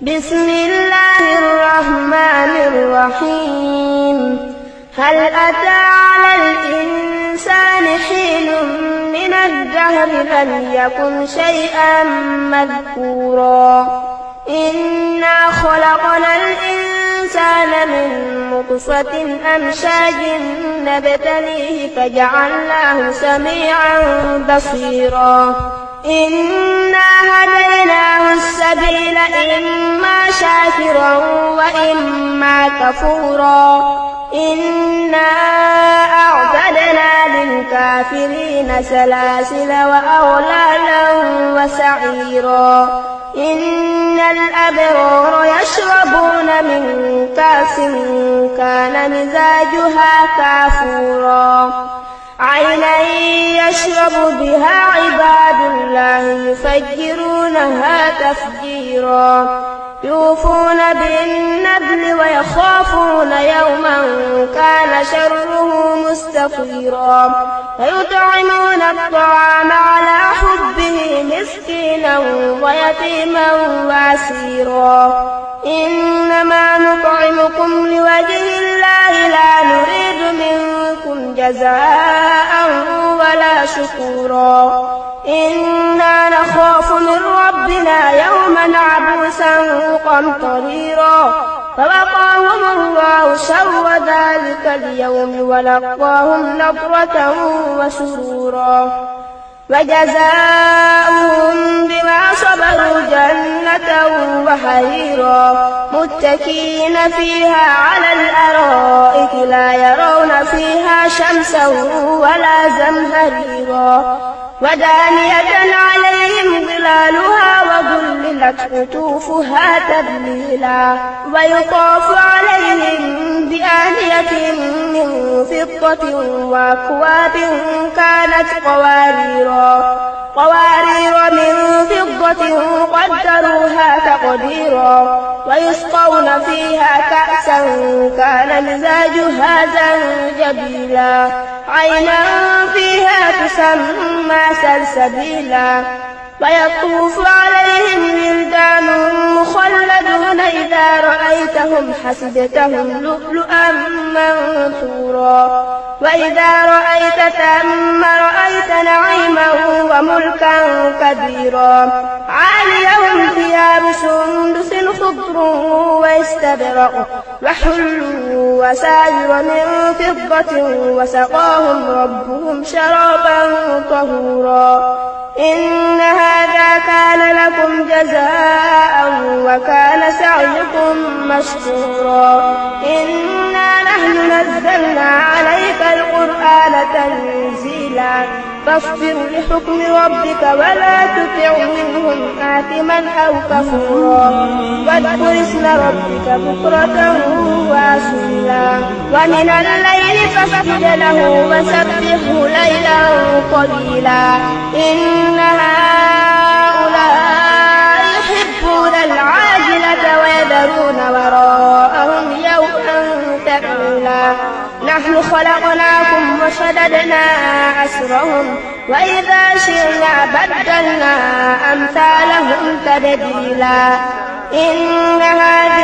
بسم الله الرحمن الرحيم. هل أتى على الإنسان حين من الدهر لم يكن شيئا مذكورا إنا خلقنا الإنسان من نطفة أمشاج نبتليه فجعلناه سميعا بصيرا إنا هديناه السبيل إما شاكرا وإما كفورا إنا أعتدنا للكافرين سلاسل وأغلالا وسعيرا إن الأبرار يشربون من كأس كان مزاجها كافورا عينا يشرب بها عباد الله يفجرونها تفجيرا يوفون بالنذر ويخافون يوما كان شره مستطيرا فيطعمون الطعام على حبه مسكينا ويتيما واسيرا إنما نطعمكم لوجه الله لا نريد منكم جزاء ولا شكورا إنا نخاف من ربنا يوما عبوسا قمطريرا فوقاهم الله شر ذلك اليوم ولقاهم نضرة وسرورا وجزاؤهم بما صبروا جنة وحريرا متكئين فيها على الأرائك لا يرون فيها شمسا ولا زمهريرا ودانية عليهم ظلالها وذللت قطوفها تذليلا ويطاف عليهم بآنية من فضة وأكواب كانت قوارير من فضة قدروها تقديرا ويسقون فيها كأسا كان مزاجها زنجبيلا عينا فيها تسمى سلسبيلا ويطوف عليهم ولدان مخلدون إذا رأيتهم حسبتهم لؤلؤا منثورا وإذا رأيت ثم رأيت نعيما وملكا كبيرا عاليهم ثياب سندس خضر واستبرق وحلوا وساور من فضة وسقاهم ربهم شرابا طهورا إن هذا كان لكم جزاء وكان سعيكم مشكورا إنا نحن نزلنا عليك القرآن تنزيلا فاصبر لحكم ربك ولا تطع منهم آثما أو كفورا واذكر اسم ربك بكرة وأصيلا ومن الليل فاسجد له وسبحه ليلا قليلا إن هؤلاء يحبون العاجلة ويذرون وراءهم يوما ثقيلا نحن خلقناكم وشددنا أسرهم وإذا شئنا بدلنا أمثالهم تبديلا إن هذه